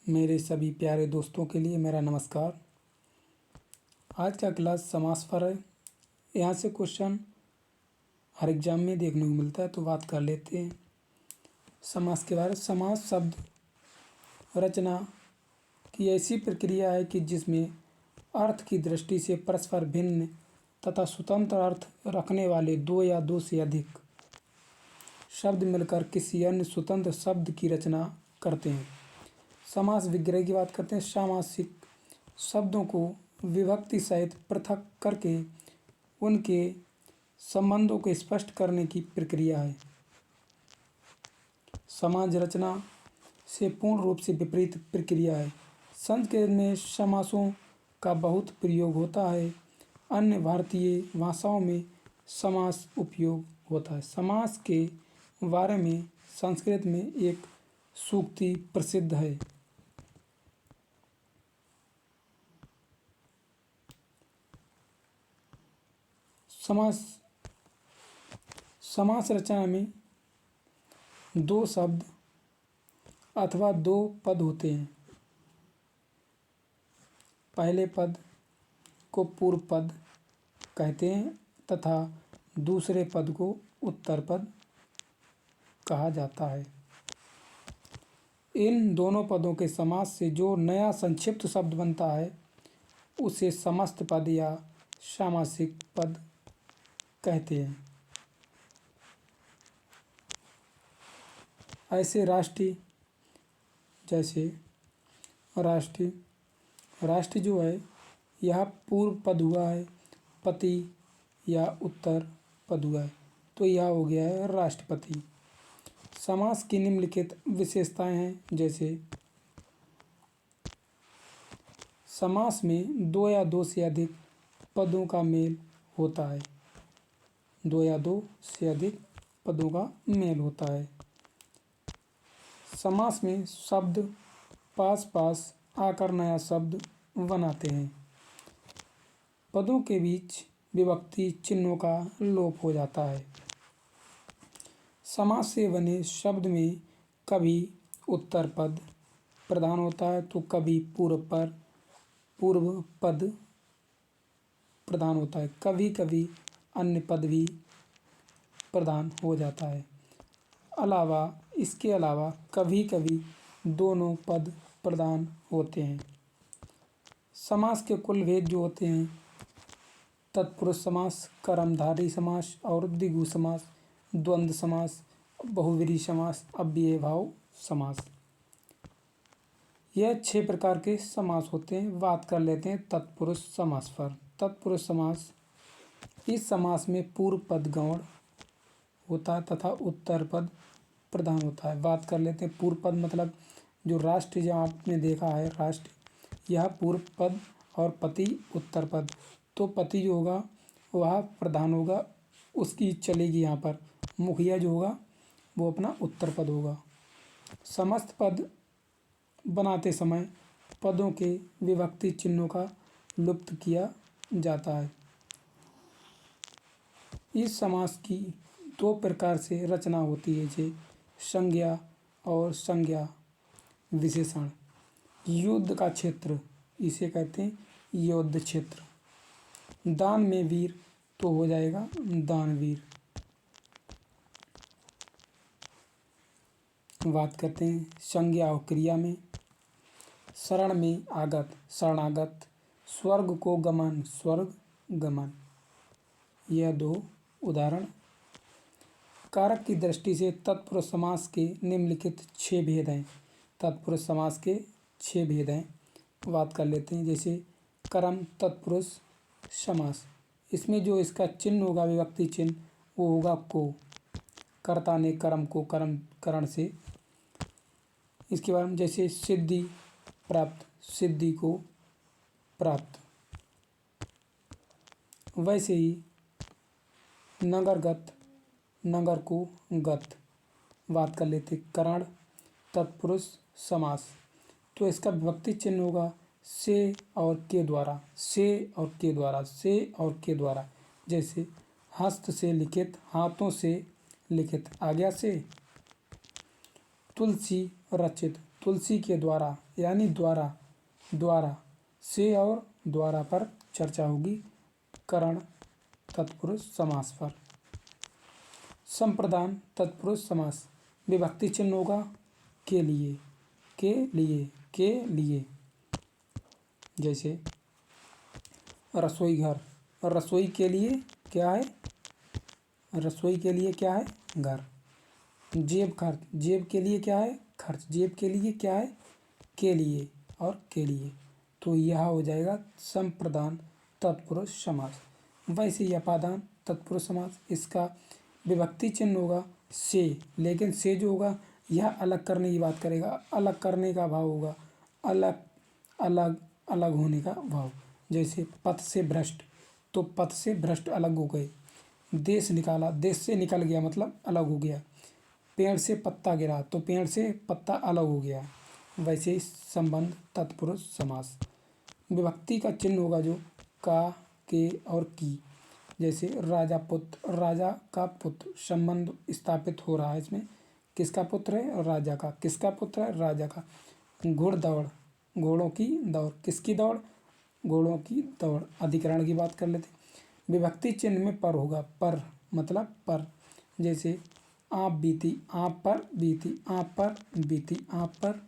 मेरे सभी प्यारे दोस्तों के लिए मेरा नमस्कार। आज का क्लास समास पर है। यहाँ से क्वेश्चन हर एग्जाम में देखने को मिलता है, तो बात कर लेते हैं समास के बारे में। समास शब्द रचना की ऐसी प्रक्रिया है कि जिसमें अर्थ की दृष्टि से परस्पर भिन्न तथा स्वतंत्र अर्थ रखने वाले दो या दो से अधिक शब्द मिलकर किसी अन्य स्वतंत्र शब्द की रचना करते हैं। समास विग्रह की बात करते हैं। सामासिक शब्दों को विभक्ति सहित पृथक करके उनके संबंधों को स्पष्ट करने की प्रक्रिया है। समाज रचना से पूर्ण रूप से विपरीत प्रक्रिया है। संस्कृत में समासों का बहुत प्रयोग होता है। अन्य भारतीय भाषाओं में समास उपयोग होता है। समास के बारे में संस्कृत में एक सूक्ति प्रसिद्ध है। समास रचना में दो शब्द अथवा दो पद होते हैं। पहले पद को पूर्व पद कहते हैं तथा दूसरे पद को उत्तर पद कहा जाता है। इन दोनों पदों के समास से जो नया संक्षिप्त शब्द बनता है उसे समस्त पद या सामासिक पद कहते हैं। ऐसे राष्ट्र जो है यह पूर्व पद हुआ है, पति या उत्तर पद हुआ है, तो यह हो गया है राष्ट्रपति। समास की निम्नलिखित विशेषताएं हैं, जैसे समास में दो या दो से अधिक पदों का मेल होता है। दो या दो से अधिक पदों का मेल होता है। समास में शब्द पास पास आकर नया शब्द बनाते हैं। पदों के बीच विभक्ति चिन्हों का लोप हो जाता है। समास से बने शब्द में कभी उत्तर पद प्रधान होता है तो कभी पूर्व पद प्रधान होता है। कभी कभी अन्य पद भी प्रधान हो जाता है। इसके अलावा कभी कभी दोनों पद प्रधान होते हैं। समास के कुल भेद जो होते हैं, तत्पुरुष समास, कर्मधारय समास और द्विगु समास, द्वंद्व समास, बहुव्रीहि समास, अव्ययीभाव समास। यह 6 प्रकार के समास होते हैं। बात कर लेते हैं तत्पुरुष समास पर। तत्पुरुष समास, इस समास में पूर्व पद गौण होता है तथा उत्तर पद प्रधान होता है। बात कर लेते हैं पूर्व पद मतलब जो राष्ट्र, जो आपने देखा है राष्ट्र, यह पूर्व पद और पति उत्तर पद। तो पति जो होगा वह प्रधान होगा, उसकी चलेगी यहाँ पर। मुखिया जो होगा वो अपना उत्तर पद होगा। समस्त पद बनाते समय पदों के विभक्ति चिन्हों का लुप्त किया जाता है। इस समास की 2 प्रकार से रचना होती है, जैसे संज्ञा और संज्ञा विशेषण। युद्ध का क्षेत्र, इसे कहते हैं युद्ध क्षेत्र। दान में वीर तो हो जाएगा दानवीर। बात करते हैं संज्ञा और क्रिया में। शरण में आगत शरणागत, स्वर्ग को गमन स्वर्ग गमन। यह 2 उदाहरण। कारक की दृष्टि से तत्पुरुष समास के निम्नलिखित 6 भेद हैं। तत्पुरुष समास के 6 भेद हैं, बात कर लेते हैं। जैसे कर्म तत्पुरुष समास, इसमें जो इसका चिन्ह होगा विभक्ति चिन्ह वो होगा को। कर्ता ने कर्म को कर्म करण से। इसके बाद जैसे सिद्धि प्राप्त, सिद्धि को प्राप्त। वैसे ही नगरगत, नगर को गत। बात कर लेते करण तत्पुरुष समास, तो इसका विभक्ति चिन्ह होगा से और के द्वारा, से और के द्वारा, से और के द्वारा। जैसे हस्त से लिखित, हाथों से लिखित, आज्ञा से। तुलसी रचित, तुलसी के द्वारा यानी द्वारा, द्वारा से और द्वारा पर चर्चा होगी करण तत्पुरुष समास पर। संप्रदान तत्पुरुष समास विभक्ति चिन्ह होगा के लिए, के लिए, के लिए। जैसे रसोई घर, रसोई के लिए क्या है, रसोई के लिए क्या है, घर। जेब खर्च, जेब के लिए क्या है, खर्च। जेब के लिए क्या है, के लिए और के लिए। तो यह हो जाएगा संप्रदान तत्पुरुष समास। वैसे ही अपादान तत्पुरुष समास, इसका विभक्ति चिन्ह होगा से, लेकिन से जो होगा यह अलग करने की बात करेगा, अलग करने का भाव होगा, अलग अलग अलग होने का भाव। जैसे पथ से भ्रष्ट, तो पथ से भ्रष्ट अलग हो गए। देश निकाला, देश से निकल गया मतलब अलग हो गया। पेड़ से पत्ता गिरा, तो पेड़ से पत्ता अलग हो गया। वैसे ही संबंध तत्पुरुष समास विभक्ति का चिन्ह होगा जो का, के और की। जैसे राजा पुत्र, राजा का पुत्र, संबंध स्थापित हो रहा है इसमें। किसका पुत्र है, राजा का। किसका पुत्र है, राजा का। घुड़दौड़, घोड़ों की दौड़। किसकी दौड़, घोड़ों की दौड़। अधिकरण की बात कर लेते। विभक्ति चिन्ह में पर होगा, पर मतलब पर। जैसे आप बीती, आप पर बीती, आप पर बीती, आप पर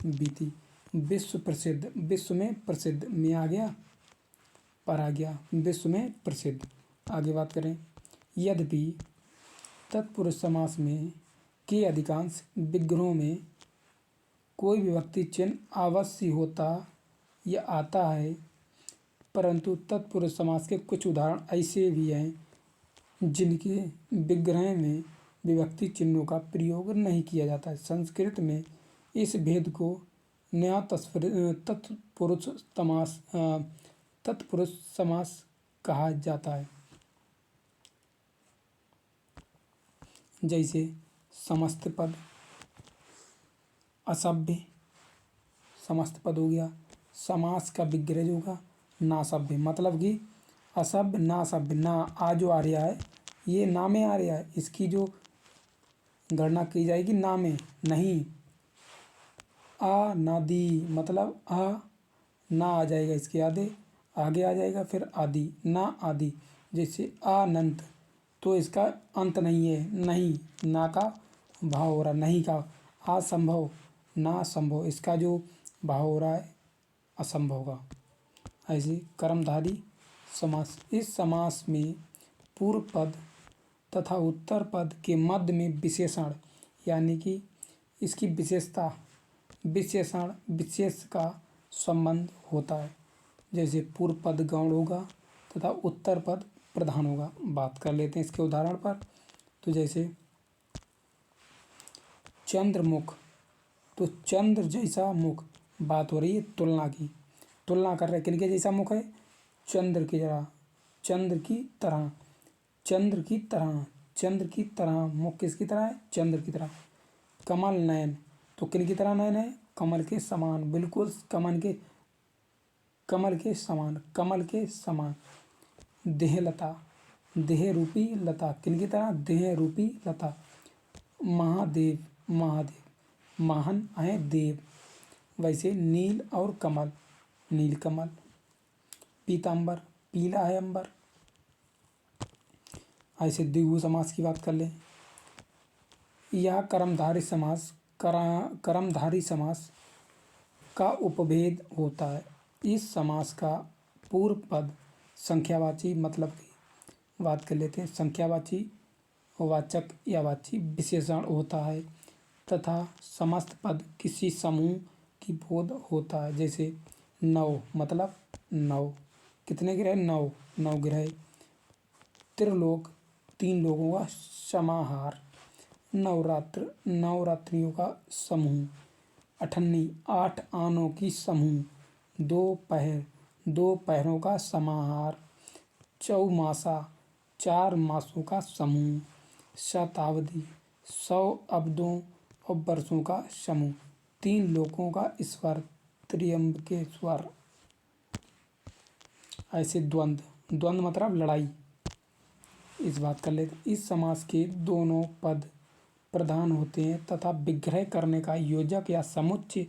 बीती। विश्व प्रसिद्ध, विश्व में प्रसिद्ध में आ गया, पर आ गया, विश्व में प्रसिद्ध। आगे बात करें। यद्यपि तत्पुरुष समास में के अधिकांश विग्रहों में कोई विभक्ति चिन्ह अवश्य होता या आता है, परंतु तत्पुरुष समास के कुछ उदाहरण ऐसे भी हैं जिनके विग्रह में विभक्ति चिन्हों का प्रयोग नहीं किया जाता है। संस्कृत में इस भेद को नया तत्पुरुष समास कहा जाता है। जैसे समस्त पद, असभ्य, समस्त पद हो गया। समास का विग्रह जो होगा नासभ्य, मतलब कि असभ्य नासभ्य। ना आ जो आ रहा है ये ना में आ रहा है, इसकी जो गणना की जाएगी ना में, नहीं। आ नादी मतलब आ ना आ जाएगा, इसके आगे आ जाएगा, फिर आदि, ना आदि। जैसे अनंत, तो इसका अंत नहीं है, नहीं, ना का भाव हो रहा, नहीं का। असंभव, ना संभव, इसका जो भाव हो रहा है असंभव का। ऐसे कर्मधारी समास, इस समास में पूर्व पद तथा उत्तर पद के मध्य में विशेषण यानी कि इसकी विशेषता, विशेषण विशेष का संबंध होता है। जैसे पूर्व पद गौण होगा तथा उत्तर पद प्रधान होगा। बात कर लेते हैं इसके उदाहरण पर। तो जैसे चंद्रमुख, तो चंद्र जैसा मुख। बात हो रही है तुलना की, तुलना कर रहे किनके जैसा मुख है, चंद्र की तरह, चंद्र की तरह, चंद्र की तरह, चंद्र की तरह। मुख किसकी तरह है, चंद्र की तरह। कमल नयन, तो किनकी तरह नयन है, कमल के समान, बिल्कुल कमल के समान, कमल के समान। देहलता, देह रूपी लता, किनकी तरह, देह रूपी लता। महादेव, महादेव, महान है देव। वैसे नील और कमल, नील कमल। पीतांबर, पीला है अंबर। ऐसे द्विगु समास की बात कर ले। यह कर्मधारी समास, कर्मधारी समास का उपभेद होता है। इस समास का पूर्व पद संख्यावाची, मतलब की बात कर लेते हैं, संख्यावाची वाचक या वाची विशेषण होता है तथा समस्त पद किसी समूह की बोध होता है। जैसे नौ मतलब नौ, कितने ग्रह, नौ, नौ ग्रह। त्रिलोक, तीन लोगों का समाहार। नवरात्र, नवरात्रियों का समूह। अठन्नी, आठ आनों की समूह। दोपहर, दो पहरों का समाहार। चौमासा, चार मासों का समूह। शताब्दी, 100 अब्दों और वर्षों का समूह। तीन लोकों का स्वर, त्र्यंबकेश्वर। ऐसे द्वंद्व, द्वंद्व मतलब लड़ाई। इस बात कर लेते। इस समास के दोनों पद प्रधान होते हैं तथा विग्रह करने का योजक या समुच्चय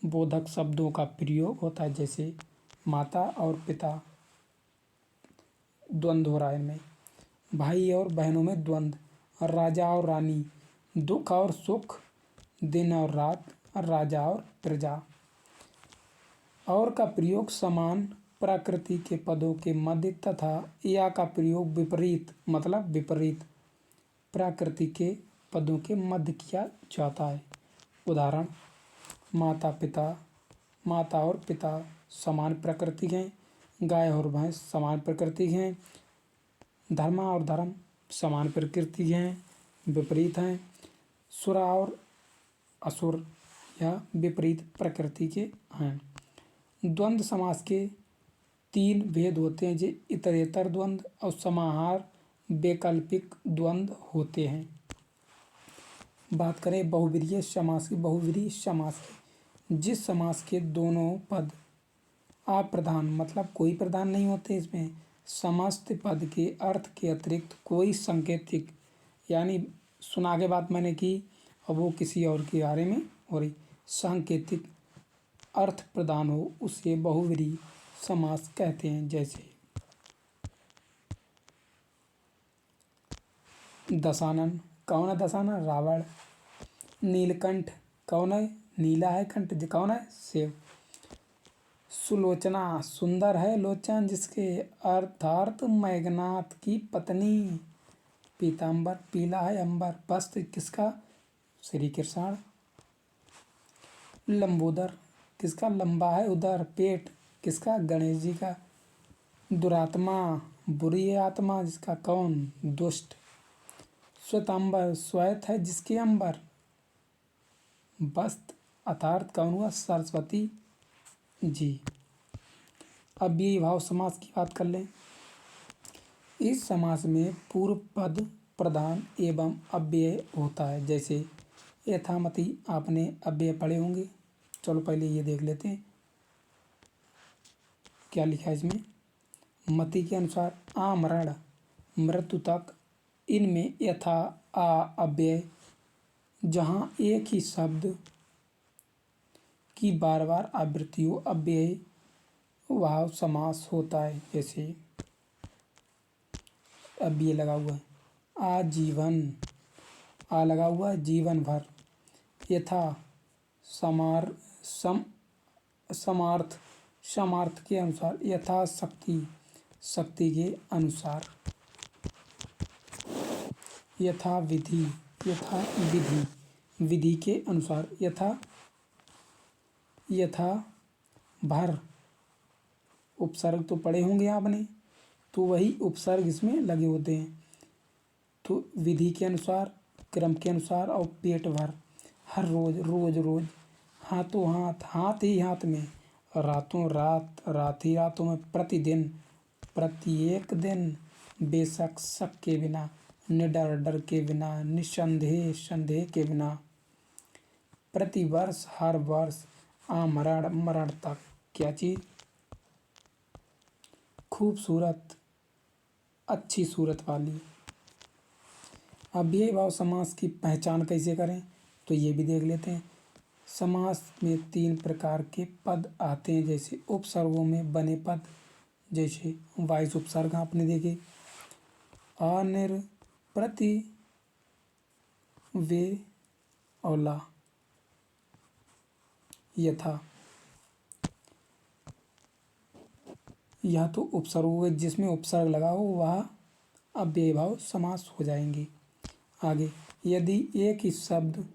बोधक शब्दों का प्रयोग होता है। जैसे माता और पिता, द्वंद्व हो रहा है इनमें। भाई और बहनों में द्वंद्व, राजा और रानी, दुख और सुख, दिन और रात, राजा और प्रजा। और का प्रयोग समान प्रकृति के पदों के मध्य तथा या का प्रयोग विपरीत मतलब विपरीत प्रकृति के पदों के मध्य किया जाता है। उदाहरण, माता पिता, माता और पिता समान प्रकृति के हैं, गाय और भैंस समान प्रकृति के हैं, धर्म और धर्म समान प्रकृति के हैं, विपरीत हैं, सुर और असुर या विपरीत प्रकृति के हैं। द्वंद्व समास के तीन भेद होते हैं, जो इतरेतर द्वंद्व और समाहार वैकल्पिक द्वंद्व होते हैं। बात करें बहुव्रीहि समास की। बहुव्रीहि समास की, जिस समास के दोनों पद अप्रधान मतलब कोई प्रधान नहीं होते, इसमें समस्त पद के अर्थ के अतिरिक्त कोई सांकेतिक यानी सुना के बात मैंने की और वो किसी और के बारे में हो रही, सांकेतिक अर्थ प्रदान हो, उसे बहुव्रीहि समास कहते हैं। जैसे दशानन, कौन है दशानन? रावण। नीलकंठ, कौन है? नीला है कंठ, कौन है? शिव। सुलोचना, सुंदर है लोचन जिसके, अर्थात मेघनाथ की पत्नी। पीतांबर, पीला है अंबर, वस्त्र किसका? श्री कृष्ण। लंबोदर, किसका? लंबा है उदर, पेट किसका? गणेश जी का। दुरात्मा, बुरी है आत्मा जिसका, कौन? दुष्ट। श्वेतांबर, श्वेत है जिसके अंबर, वस्त्र अर्थात कौन हुआ? सरस्वती जी। अब ये भाव समास की बात कर लें। इस समास में पूर्व पद प्रधान एवं अव्यय होता है। जैसे यथामति, आपने अव्यय पढ़े होंगे। चलो पहले ये देख लेते हैं क्या लिखा है इसमें। मति के अनुसार आमरण, मृत्यु तक, इनमें यथा आ अव्यय, जहाँ एक ही शब्द की बार बार आवृत्ति हो, अव्यय भाव समास होता है। जैसे अव्यय लगा हुआ है आजीवन, आ लगा हुआ है जीवन भर। यथा समार समार्थ, समार्थ के अनुसार। यथा शक्ति, शक्ति के अनुसार। यथा विधि, यथा विधि, विधि के अनुसार। यथा भर, उपसर्ग तो पढ़े होंगे आपने, तो वही उपसर्ग इसमें लगे होते हैं। तो विधि के अनुसार, क्रम के अनुसार और पेट भर, हर रोज, रोज रोज, हाथों हाथ, हाथ ही हाथ में, रातों रात, रात ही रातों में, प्रतिदिन, प्रत्येक दिन, बेशक शक के बिना, निडर डर के बिना, निसंदेह संदेह के बिना, प्रतिवर्ष हर वर्ष, आमरण मरण तक। क्या चीज? खूबसूरत, अच्छी सूरत वाली। अव्यय भाव समास की पहचान कैसे करें, तो ये भी देख लेते हैं। समास में तीन प्रकार के पद आते हैं। जैसे उपसर्गों में बने पद, जैसे वाइस उपसर्ग आपने देखे, अनिर, प्रति, वे और ला। यथा, यह तो उपसर्ग हुए, जिसमें उपसर्ग लगा हो वह अव्यय भाव समास हो जाएंगे। आगे, यदि एक ही शब्द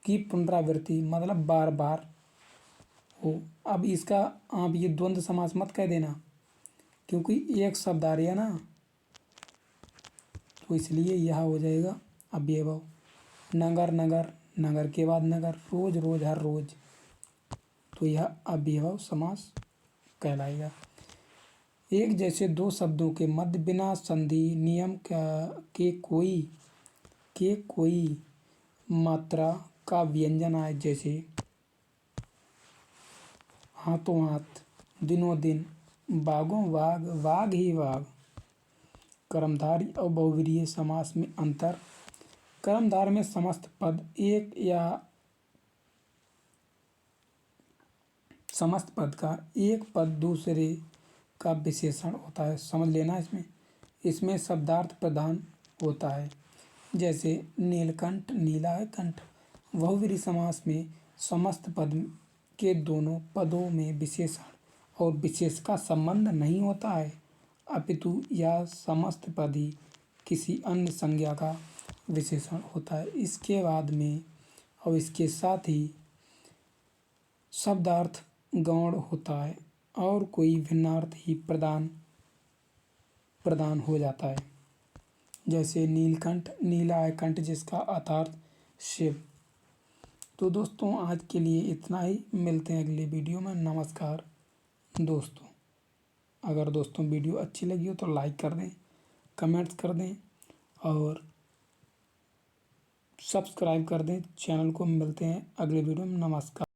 की पुनरावृत्ति मतलब बार बार हो। अब इसका आप ये द्वंद्व समास मत कह देना, क्योंकि एक शब्द आ रही है ना, तो इसलिए यह हो जाएगा अव्यय भाव। नगर, नगर, नगर के बाद नगर, रोज रोज, हर रोज, तो यह अव्यय भाव समास कहलाएगा। एक जैसे दो शब्दों के मध्य बिना संधि नियम के कोई मात्रा का व्यंजन आए। जैसे हाथों हाथ, दिनों दिन, बागों बाग, वाग ही वाग। कर्मधारय और बहुव्रीहि समास में अंतर। कर्मधारय में समस्त पद एक या समस्त पद का एक पद दूसरे का विशेषण होता है। समझ लेना इसमें इसमें शब्दार्थ प्रधान होता है। जैसे नीलकंठ, नीला है कंठ। बहुव्रीहि समास में समस्त पद के दोनों पदों में विशेषण और विशेष का संबंध नहीं होता है, अपितु यह समस्त पद ही किसी अन्य संज्ञा का विशेषण होता है। इसके बाद में और इसके साथ ही शब्दार्थ गौण होता है और कोई भिन्नार्थ ही प्रदान हो जाता है। जैसे नीलकंठ, नीला है कंठ, जिसका अर्थात शिव। तो दोस्तों आज के लिए इतना ही, मिलते हैं अगले वीडियो में। नमस्कार दोस्तों। अगर दोस्तों वीडियो अच्छी लगी हो तो लाइक कर दें, कमेंट्स कर दें और सब्सक्राइब कर दें चैनल को। मिलते हैं अगले वीडियो में। नमस्कार।